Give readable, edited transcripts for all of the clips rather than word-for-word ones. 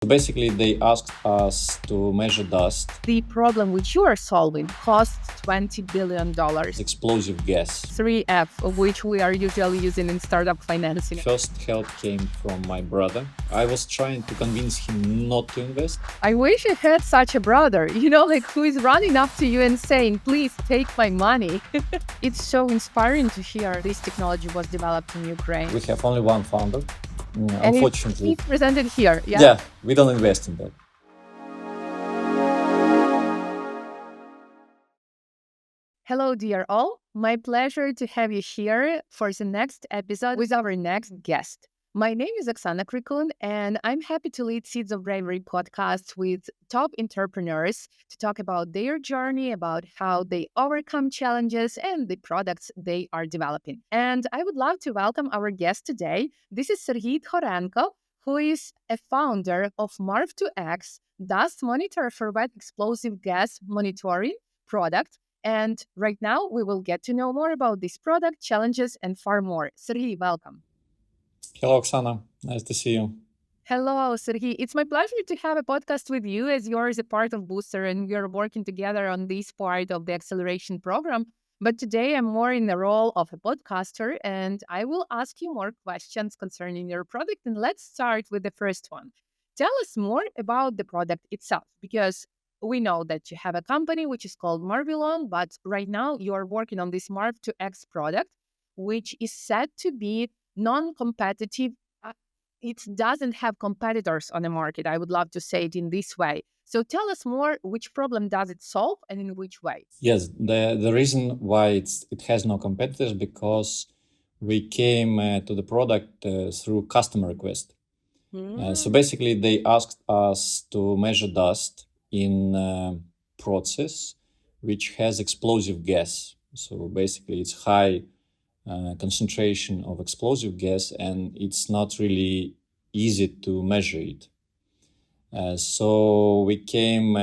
Basically, they asked us to measure dust. The problem which you are solving costs $20 billion. Explosive gas. 3F, of which we are usually using in startup financing. First help came from my brother. I was trying to convince him not to invest. I wish I had such a brother, who is running up to you and saying, please take my money. It's so inspiring to hear this technology was developed in Ukraine. We have only one founder. And Unfortunately, it's presented here. Yeah, we don't invest in that. Hello, dear all. My pleasure to have you here for the next episode with our next guest. My name is Oksana Krykun, and I'm happy to lead Seeds of Bravery podcast with top entrepreneurs to talk about their journey, about how they overcome challenges and the products they are developing. And I would love to welcome our guest today. This is Serhiy Tkhorenko, who is a founder of Marv2X, dust monitor for wet explosive gas monitoring product. And right now, we will get to know more about this product, challenges, and far more. Serhiy, welcome. Hello, Oksana. Nice to see you. Hello, Serhiy. It's my pleasure to have a podcast with you as you're a part of Booster and we are working together on this part of the acceleration program. But today I'm more in the role of a podcaster and I will ask you more questions concerning your product. And let's start with the first one. Tell us more about the product itself, because we know that you have a company which is called Marvilon, but right now you are working on this Marv2X product, which is said to be non-competitive. It doesn't have competitors on the market. I would love to say it in this way. So tell us more, which problem does it solve and in which way? Yes, the reason why it has no competitors because we came to the product through customer request. So basically, they asked us to measure dust in a process which has explosive gas. So basically, it's high concentration of explosive gas, and it's not really easy to measure it. So we came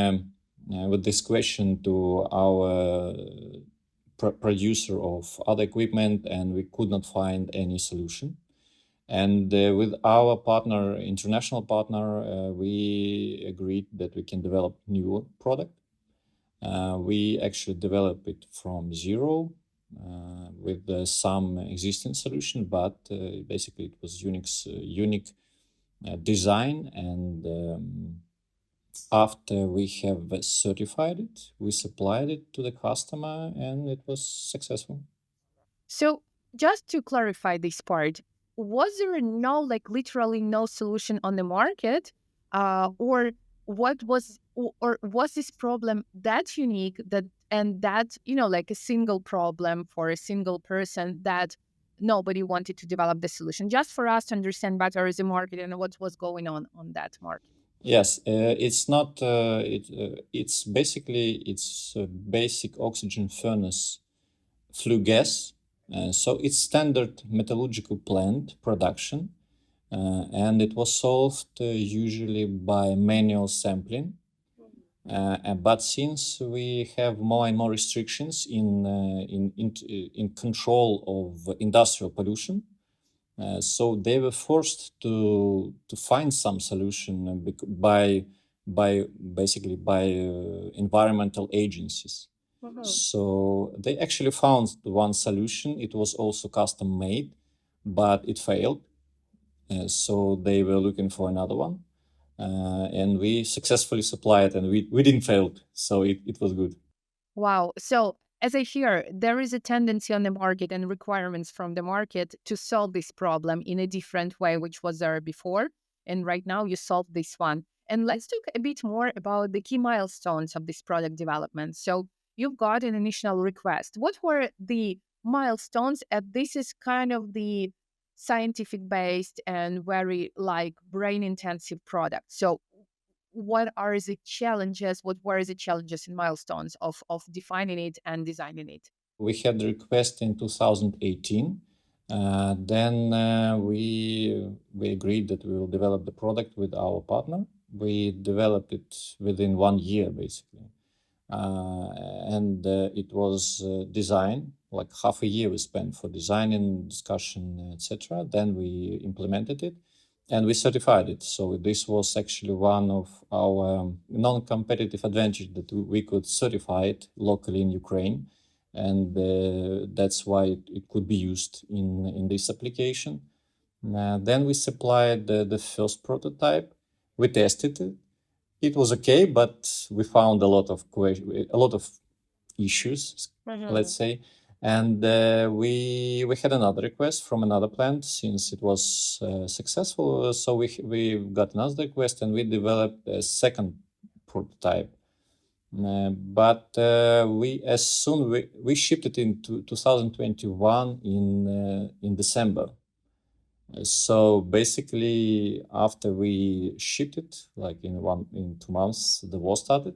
with this question to our producer of other equipment, and we could not find any solution. And with our partner, international partner, we agreed that we can develop new product. We actually developed it from zero with some existing solution, but basically it was unique design. And after we have certified it, we supplied it to the customer, and it was successful. So just to clarify this part, was there literally no solution on the market, or was this problem that unique that a single problem for a single person that nobody wanted to develop the solution? Just for us to understand better the market and what was going on that market. Yes, it's not. It's basically a basic oxygen furnace flue gas. So it's standard metallurgical plant production, and it was solved usually by manual sampling. But since we have more and more restrictions in control of industrial pollution, so they were forced to find some solution by environmental agencies. So they actually found one solution. It was also custom made, but it failed. So they were looking for another one. And we successfully supplied, and we didn't fail. So it was good. Wow. So as I hear, there is a tendency on the market and requirements from the market to solve this problem in a different way, which was there before. And right now you solve this one. And let's talk a bit more about the key milestones of this product development. So you've got an initial request. What were the milestones? And this is kind of the scientific based and very brain intensive product. So what are the challenges? What were the challenges and milestones of defining it and designing it? We had the request in 2018. Then we agreed that we will develop the product with our partner. We developed it within 1 year, basically. And it was designed, like half a year we spent for designing, discussion, etc. Then we implemented it. and we certified it. So this was actually one of our non-competitive advantage, that we could certify it locally in Ukraine, and that's why it could be used in this application. Then we supplied the first prototype. We tested it. It was okay, but we found a lot of issues, let's say. And we had another request from another plant since it was successful. So we got another request and we developed a second prototype. But we shipped it in 2021 in December. So basically, after we shipped it, like in 2 months, the war started.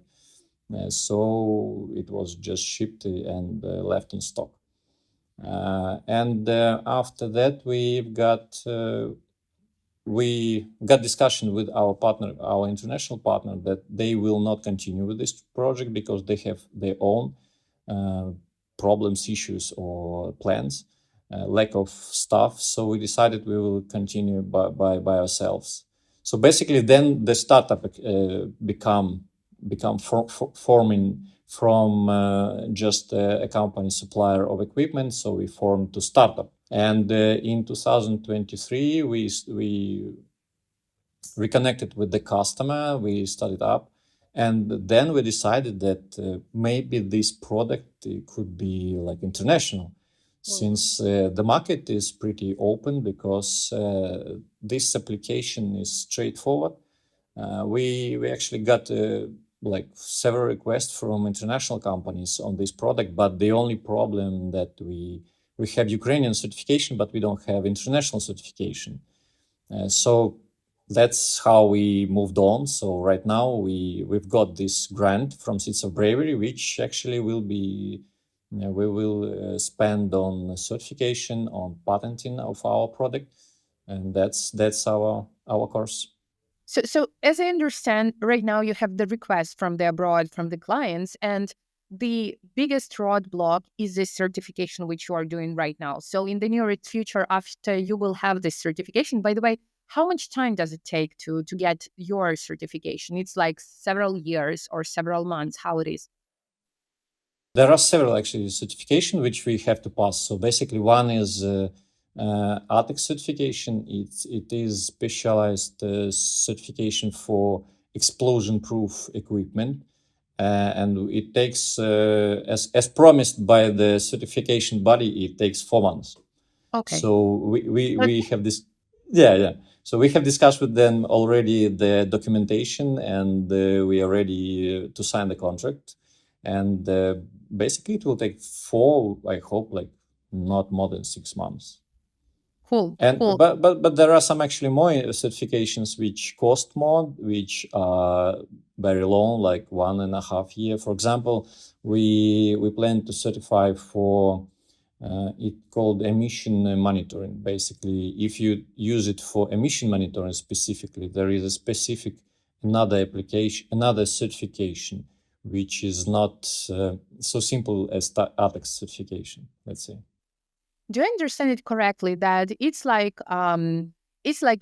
So it was just shipped and left in stock. And after that, we got discussion with our partner, our international partner, that they will not continue with this project because they have their own problems, issues, or plans, lack of staff. So we decided we will continue by ourselves. So basically, then the startup become forming from just a company supplier of equipment. So we formed to startup. And in 2023, we reconnected with the customer, we started up, and then we decided that maybe this product could be like international, since the market is pretty open, because this application is straightforward. We actually got like several requests from international companies on this product, but the only problem that we have Ukrainian certification, but we don't have international certification. So that's how we moved on. So right now we've got this grant from Seeds of Bravery, which actually will be we will spend on certification, on patenting of our product, and that's our course. So as I understand, right now you have the request from the abroad, from the clients, and the biggest roadblock is this certification which you are doing right now. So in the near future, after you will have this certification, by the way, how much time does it take to get your certification? It's like several years or several months, how it is? There are several actually certification which we have to pass. So basically, one is ATEX certification. It is specialized certification for explosion-proof equipment, and it takes, as promised by the certification body, it takes 4 months. Okay. So we have this, yeah. So we have discussed with them already the documentation, and we are ready to sign the contract. And basically, it will take 4, I hope, like not more than 6 months. Cool. But there are some actually more certifications which cost more, which are very long, like 1.5 years. For example, we plan to certify for it called emission monitoring. Basically, if you use it for emission monitoring specifically, there is a specific another certification, which is not so simple as ATEX certification, let's say. Do I understand it correctly that it's like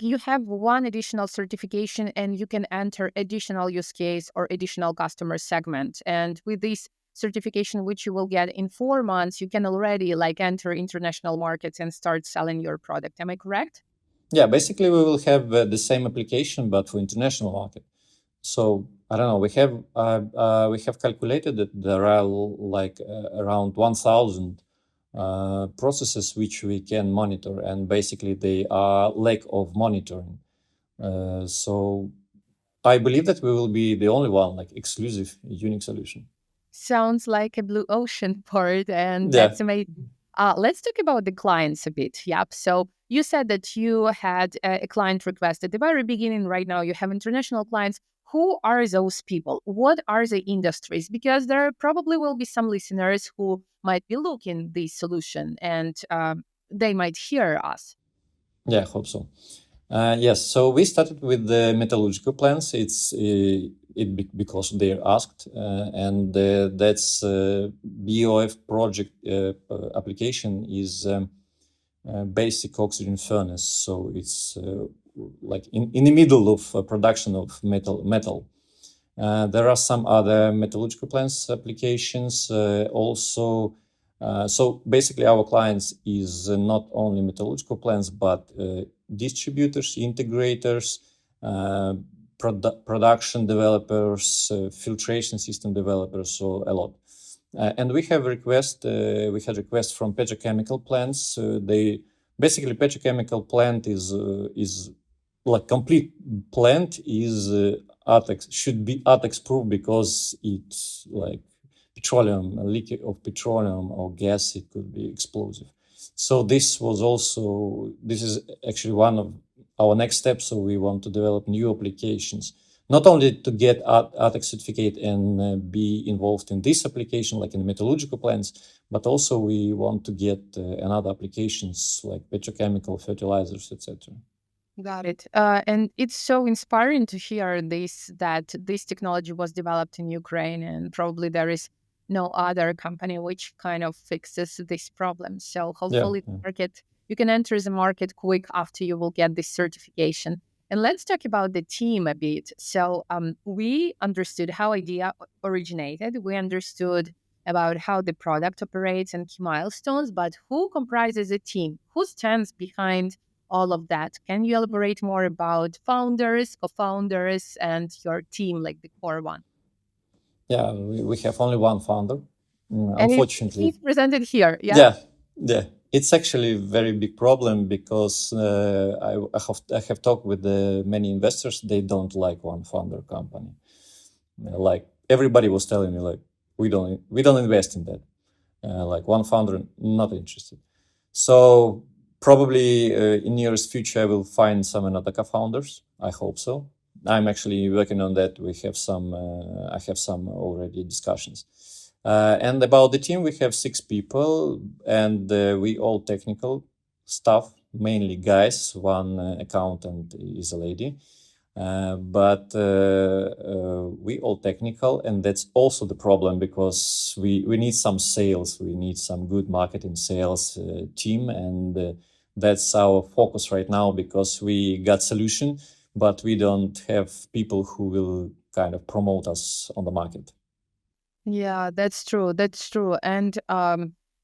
you have one additional certification and you can enter additional use case or additional customer segment, and with this certification which you will get in 4 months, you can already like enter international markets and start selling your product. Am I correct? Yeah, basically we will have the same application but for international market. So I don't know. We have calculated that there are like around 1,000 processes which we can monitor, and basically they are lack of monitoring. So I believe that we will be the only one, like exclusive, unique solution. Sounds like a blue ocean part, and Yeah. that's amazing. Let's talk about the clients a bit. Yep. So you said that you had a client request at the very beginning. Right now, you have international clients. Who are those people? What are the industries? Because there probably will be some listeners who might be looking this solution, and they might hear us. Yeah, I hope so. Yes, so we started with the metallurgical plants. It's because they're asked, and that's BOF project application is basic oxygen furnace. So it's like in the middle of production of metal. There are some other metallurgical plants applications also. So basically, our clients is not only metallurgical plants, but distributors, integrators, production developers, filtration system developers, so a lot. And we had requests from petrochemical plants. They basically petrochemical plant is like complete plant is ATEX should be ATEX proof because it's like petroleum, a leak of petroleum or gas, it could be explosive. So this is actually one of our next steps. So we want to develop new applications, not only to get ATEX certificate and be involved in this application, like in metallurgical plants, but also we want to get another applications like petrochemical, fertilizers, etc. Got it. And it's so inspiring to hear that this technology was developed in Ukraine, and probably there is no other company which kind of fixes this problem. So hopefully, you can enter the market quick after you will get this certification. And let's talk about the team a bit. So we understood how idea originated. We understood about how the product operates and key milestones, but who comprises a team? Who stands behind all of that? Can you elaborate more about founders, co-founders, and your team, like the core one? Yeah, we have only one founder. And Unfortunately, he's presented here. yeah. It's actually a very big problem because I have talked with many investors. They don't like one founder company. Like everybody was telling me, like we don't invest in that. Like one founder, not interested. So probably in nearest future I will find some another co-founders. I hope so. I'm actually working on that. We have some. I have some already discussions. And about the team, we have 6 people, and we all technical staff, mainly guys. One accountant is a lady. But we all technical, and that's also the problem because we need some sales, we need some good marketing sales team, and that's our focus right now because we got solution, but we don't have people who will kind of promote us on the market. Yeah, that's true. That's true. And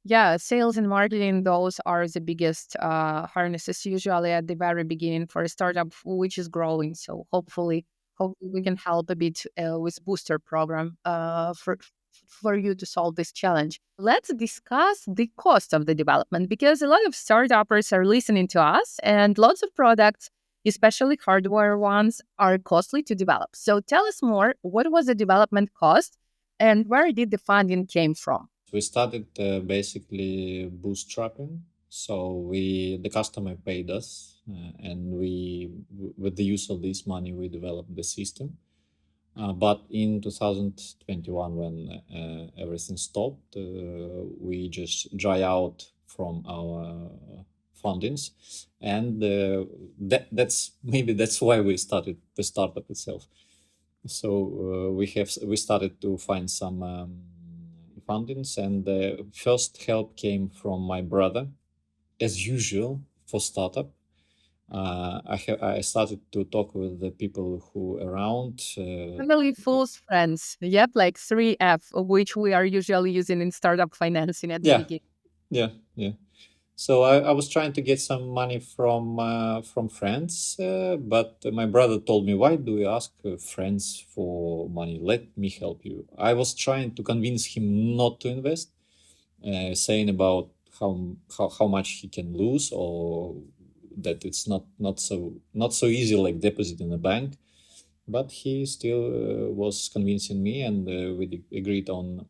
yeah, sales and marketing, those are the biggest harnesses usually at the very beginning for a startup which is growing. So hopefully we can help a bit with booster program for you to solve this challenge. Let's discuss the cost of the development because a lot of startuppers are listening to us and lots of products, especially hardware ones, are costly to develop. So tell us more, what was the development cost and where did the funding came from? We started basically bootstrapping. So the customer paid us, and with the use of this money, we developed the system. But in 2021, when everything stopped, we just dry out from our fundings, and that's why we started the startup itself. So we started to find some fundings, and the first help came from my brother, as usual for startup. I started to talk with the people who around. Family, fools, friends. Yep, like 3F, which we are usually using in startup financing at the beginning. Yeah. So I was trying to get some money from friends, but my brother told me, "Why do you ask friends for money? Let me help you." I was trying to convince him not to invest, saying about how much he can lose, or that it's not so easy like deposit in a bank. But he still was convincing me, and we agreed on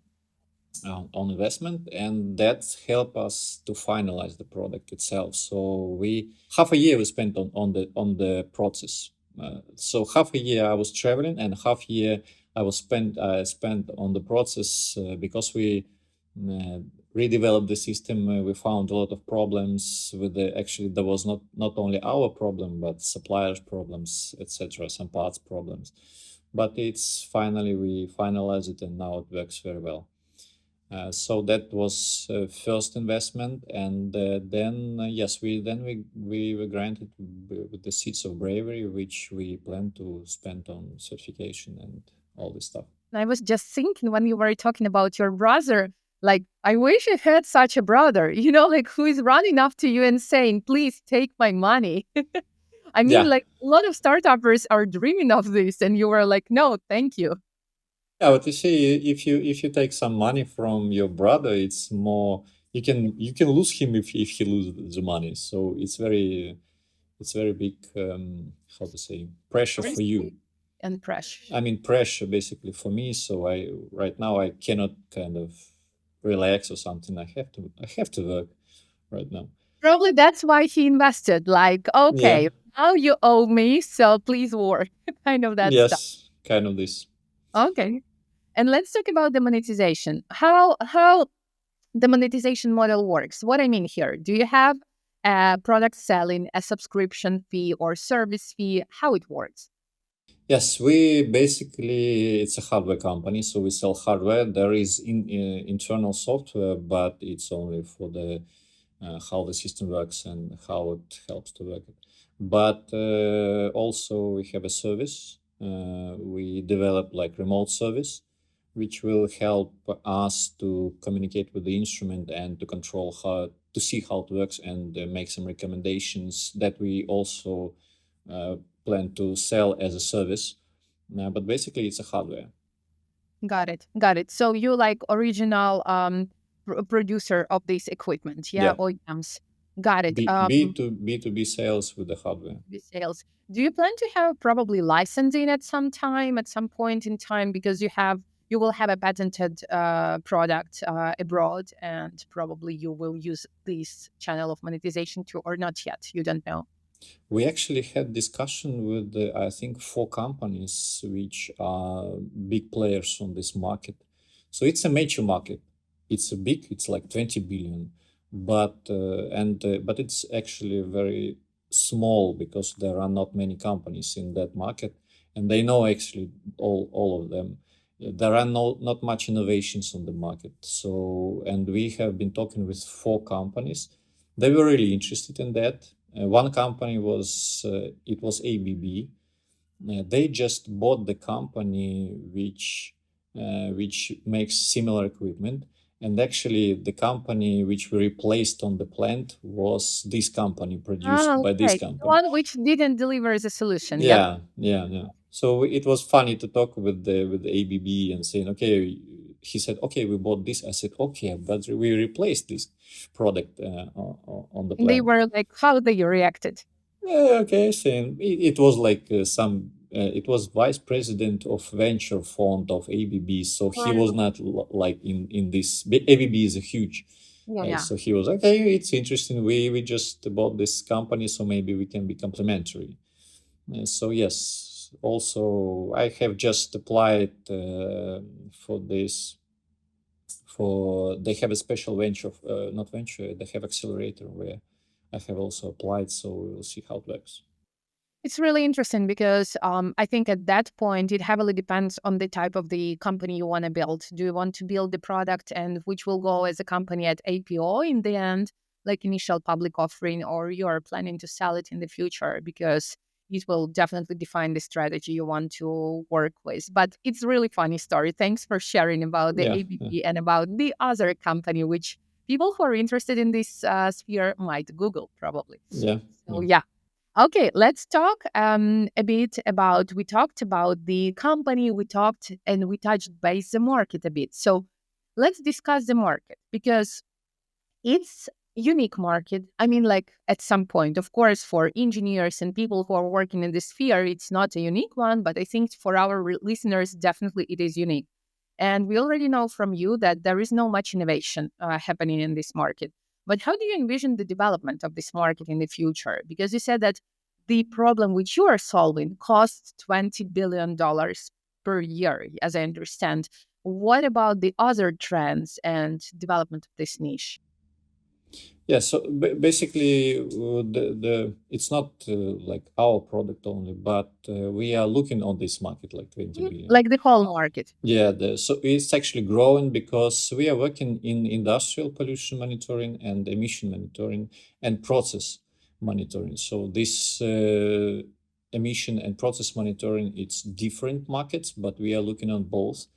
investment, and that helped us to finalize the product itself. So we half a year we spent on the process. So half a year I was traveling, and half year I spent on the process because we redeveloped the system. We found a lot of problems with actually there was not only our problem but suppliers problems, etc., some parts problems, but it's finally we finalized it and now it works very well. So that was first investment, and then yes, we were granted with the Seeds of Bravery, which we plan to spend on certification and all this stuff. I was just thinking when you were talking about your brother, like, I wish I had such a brother, like who is running after you and saying, please take my money. I mean, Yeah, like a lot of startuppers are dreaming of this, and you were like, no, thank you. yeah. But you see, if you take some money from your brother, it's more you can lose him if he loses the money. So it's very big how to say pressure for you. Risky and fresh. I mean pressure basically for me. So I right now I cannot kind of relax or something. I have to work right now. Probably that's why he invested. Like, Yeah. okay, now you owe me, so please work. Kind of that stuff. Yes. Kind of this. Okay. And let's talk about the monetization. How the monetization model works. What I mean here, do you have a product selling, a subscription fee or service fee? How it works? Yes, we basically it's a hardware company, so we sell hardware. There is internal software, but it's only for the how the system works and how it helps to work. But also we have a service. We develop like remote service, which will help us to communicate with the instrument and to control how to see how it works and make some recommendations that we also uh, plan to sell as a service. But basically, it's a hardware. Got it. Got it. So you like original producer of this equipment, yeah, Yeah, OEMs. Got it. B2B sales with the hardware. The sales. Do you plan to have probably licensing at some time, at some point in time, because you will have a patented product abroad, and probably you will use this channel of monetization too, or not yet? You don't know. We actually had discussion with I think four companies which are big players on this market. So it's a major market. It's a big. It's like 20 billion, but it's actually very small because there are not many companies in that market, and they know actually all of them. There are not much innovations on the market. So and we have been talking with four companies. They were really interested in that. One company was ABB. They just bought the company which makes similar equipment, and actually the company which we replaced on the plant was this company Ah, produced by this okay. The company. one which didn't deliver the solution. Yep. Yeah, yeah, yeah. So it was funny to talk with the ABB and saying, okay, he said, okay, we bought this. I said, okay, but we replaced this product on the And they plant. were like, how they reacted. Yeah, okay, saying it was like it was vice president of venture fund of ABB, so he was Wow. not like in this. ABB is a huge, Yeah, yeah. so he was like, okay, it's interesting. We just bought this company, so maybe we can be complementary. So yes, also I have just applied for this. For they have a special venture, not venture. They have accelerator where I have also applied. So we'll see how it works. It's really interesting because I think at that point it heavily depends on the type of the company you want to build. Do you want to build the product and which will go as a company at APO in the end, like initial public offering, or you are planning to sell it in the future because it will definitely define the strategy you want to work with. But it's a really funny story. Thanks for sharing about the Yeah, yeah, ABB and about the other company, which people who are interested in this sphere might Google probably. yeah, So yeah. yeah. Okay, let's talk a bit about. We talked about the company, we talked and we touched base the market a bit. So let's discuss the market because it's unique market. I mean, like at some point, of course, for engineers and people who are working in this sphere, it's not a unique one, but I think for our listeners, definitely it is unique. And we already know from you that there is no much innovation happening in this market. But how do you envision the development of this market in the future? Because you said that the problem which you are solving costs $20 billion per year, as I understand. What about the other trends and development of this niche? Yeah, so basically, it's not like our product only, but we are looking on this market like 20 billion. Like the whole market. Yeah, so it's actually growing because we are working in industrial pollution monitoring and emission monitoring and process monitoring. So this emission and process monitoring, it's different markets, but we are looking on both.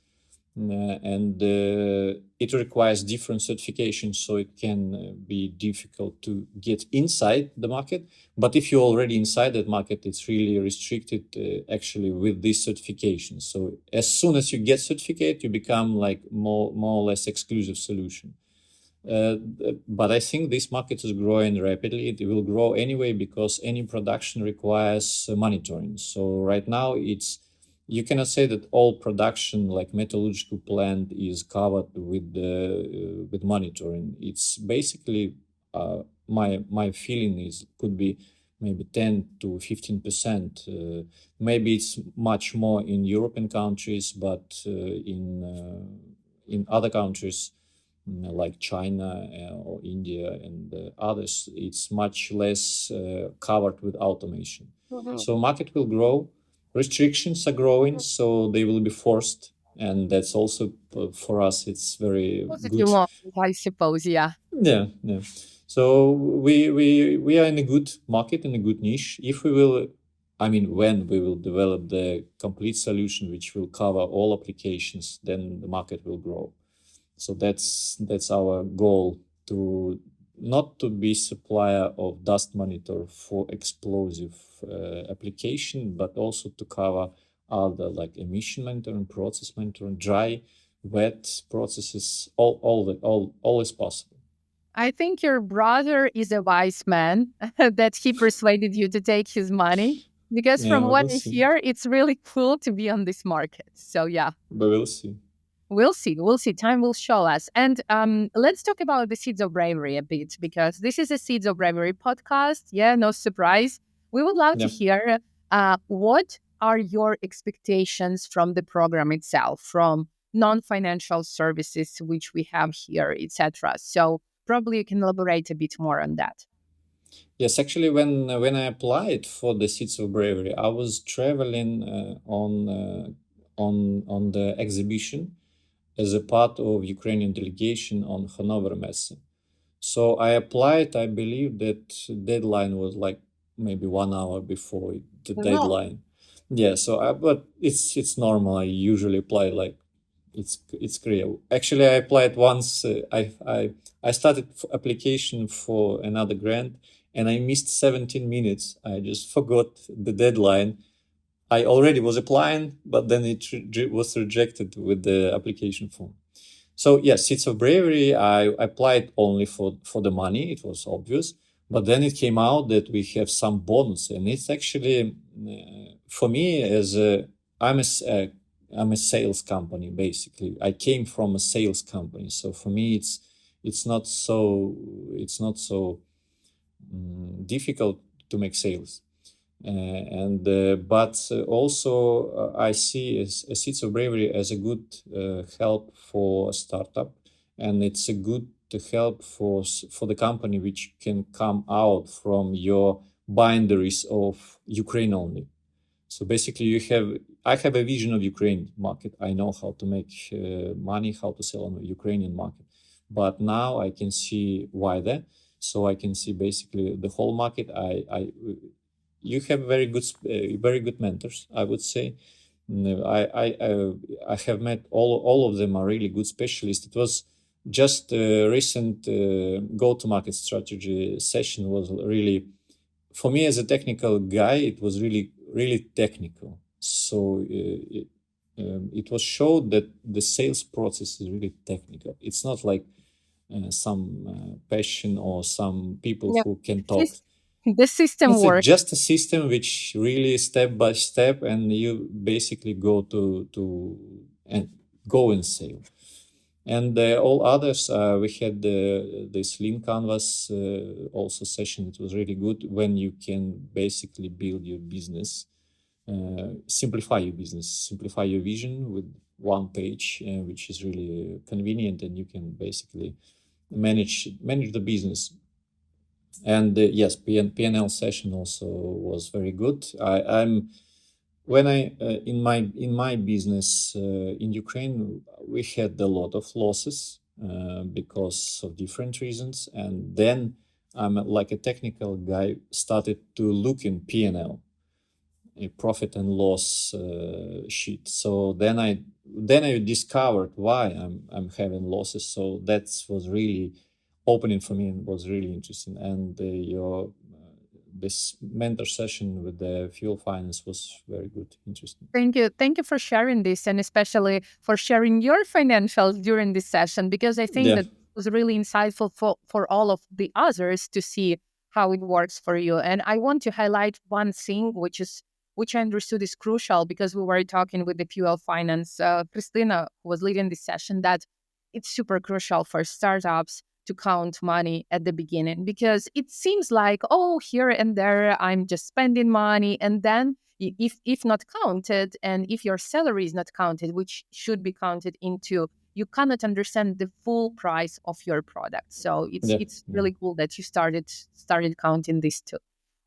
And it requires different certifications, so it can be difficult to get inside the market. But if you're already inside that market, it's really restricted actually with this certification. So as soon as you get certificate, you become like more or less exclusive solution. But I think this market is growing rapidly. It will grow anyway because any production requires monitoring. So right now you cannot say that all production like metallurgical plant is covered with monitoring. It's basically my feeling is could be maybe 10 to 15%. Maybe it's much more in European countries, but in other countries like China or India and others, it's much less covered with automation. So market will grow. Restrictions are growing, so they will be forced, and that's also for us. It's very Positive good. moment, I suppose. Yeah. Yeah, yeah. So we are in a good market, in a good niche. If we will, I mean, when we will develop the complete solution which will cover all applications, then the market will grow. So that's our goal, to not to be supplier of dust monitor for explosive application, but also to cover other like emission monitoring, process monitoring, dry, wet processes, all is possible. I think your brother is a wise man that he persuaded you to take his money because Yeah, from we what will I see. hear, it's really cool to be on this market. So yeah. We will see. We'll see. We'll see. Time will show us. And let's talk about the Seeds of Bravery a bit because this is a Seeds of Bravery podcast. Yeah, no surprise. We would love to Yeah. hear what are your expectations from the program itself, from non-financial services which we have here, etc. So probably you can elaborate a bit more on that. Yes, actually, when I applied for the Seeds of Bravery, I was traveling on the exhibition as a part of Ukrainian delegation on Hanover Messe. So I applied. I believe that deadline was like maybe 1 hour before the No. deadline. Yeah. But it's normal. I usually apply like it's clear. Actually, I applied once. I started application for another grant, and I missed 17 minutes. I just forgot the deadline. I already was applying, but then it was rejected with the application form. So yes, Seeds of Bravery, I applied only for the money. It was obvious, but then it came out that we have some bonus, and it's actually for me as a I'm a sales company basically. I came from a sales company, so for me it's not so difficult to make sales. But also I see Seeds of Bravery as a good help for a startup, and it's a good help for the company which can come out from your boundaries of Ukraine only. So basically, I have a vision of Ukraine market. I know how to make money, how to sell on the Ukrainian market, but now I can see wider. So I can see basically the whole market. You have very good mentors, I would say. I have met all of them are really good specialists. It was just a recent go-to-market strategy session was really, for me as a technical guy, it was really technical. So it was showed that the sales process is really technical. It's not like some passion or some people Yeah. who can talk. The system It's works. just a system which really step by step, and you basically go to and go and sell. And all others, we had this lean canvas also session. It was really good when you can basically build your business, simplify your business, simplify your vision with one page, which is really convenient, and you can basically manage the business. And yes, P&L session also was very good. I'm when I in my business in Ukraine, we had a lot of losses because of different reasons, and then I'm like a technical guy started to look in P&L, a profit and loss sheet. So then I discovered why I'm having losses. So that was really opening for me and was really interesting. And your this mentor session with the fuel finance was very good, interesting. Thank you. Thank you for sharing this, and especially for sharing your financials during this session, because I think Yeah, that was really insightful for all of the others to see how it works for you. And I want to highlight one thing, which I understood is crucial, because we were talking with the fuel finance, Christina, who was leading this session, that it's super crucial for startups to count money at the beginning, because it seems like, oh, here and there I'm just spending money, and then if not counted, and if your salary is not counted, which should be counted into, you cannot understand the full price of your product. So it's yeah, it's yeah. really cool that you started counting this too.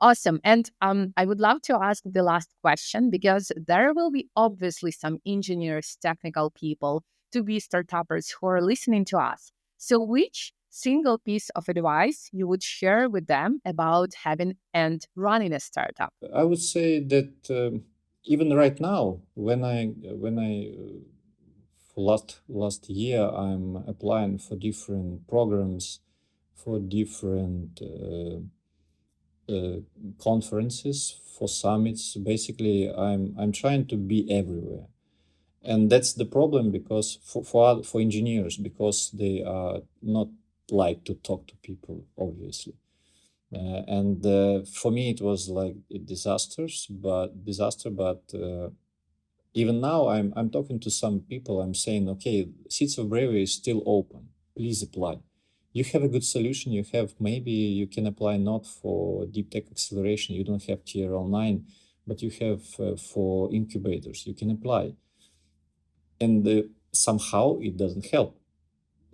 Awesome. And I would love to ask the last question, because there will be obviously some engineers, technical people, to be startuppers who are listening to us. So which single piece of advice you would share with them about having and running a startup? I would say that even right now, when I for last year, I'm applying for different programs, for different conferences, for summits. Basically, I'm trying to be everywhere, and that's the problem because for engineers, because they are not like to talk to people, obviously. And for me, it was like a disaster. But even now, I'm talking to some people. I'm saying, okay, Seeds of Bravery is still open. Please apply. You have a good solution. You have maybe you can apply not for deep tech acceleration. You don't have TRL 9, but you have for incubators. You can apply, and somehow it doesn't help.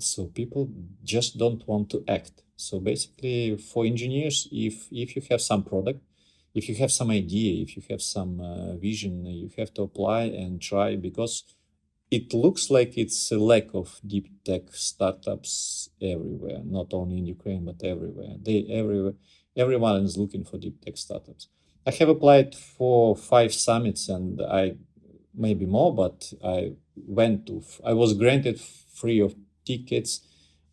So people just don't want to act. So basically, for engineers, if you have some product, if you have some idea, if you have some vision, you have to apply and try, because it looks like it's a lack of deep tech startups everywhere, not only in Ukraine but everywhere. Everyone is looking for deep tech startups. I have applied for 5 summits, and I maybe more, but I was granted free of tickets,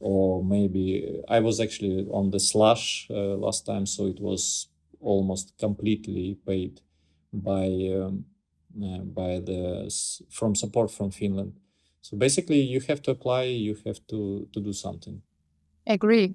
or maybe I was actually on the slush last time, so it was almost completely paid by from support from Finland. So basically, you have to apply. You have to do something. Agree.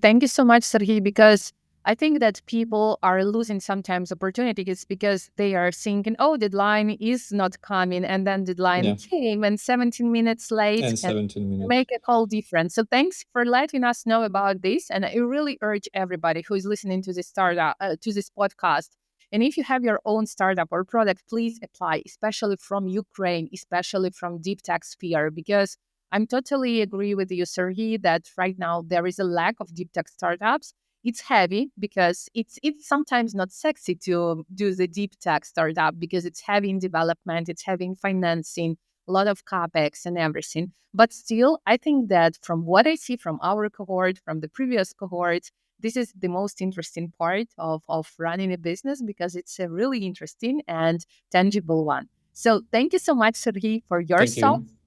Thank you so much, Serhiy, because I think that people are losing sometimes opportunities because they are thinking, oh, deadline is not coming, and then deadline Yeah, came and 17 minutes late and can 17 minutes. make a whole difference. So thanks for letting us know about this. And I really urge everybody who is listening to this startup, to this podcast. And if you have your own startup or product, please apply, especially from Ukraine, especially from deep tech sphere, because I'm totally agree with you, Serhiy, that right now there is a lack of deep tech startups. It's heavy because it's sometimes not sexy to do the deep tech startup, because it's heavy in development, it's heavy in financing, a lot of capex and everything. But still, I think that from what I see from our cohort, from the previous cohorts, this is the most interesting part of running a business, because it's a really interesting and tangible one. So thank you so much, Serhiy, for your Thank thoughts you.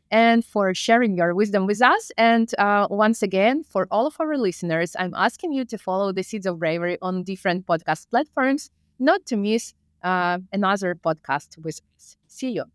and for sharing your wisdom with us. And once again, for all of our listeners, I'm asking you to follow the Seeds of Bravery on different podcast platforms, not to miss another podcast with us. See you.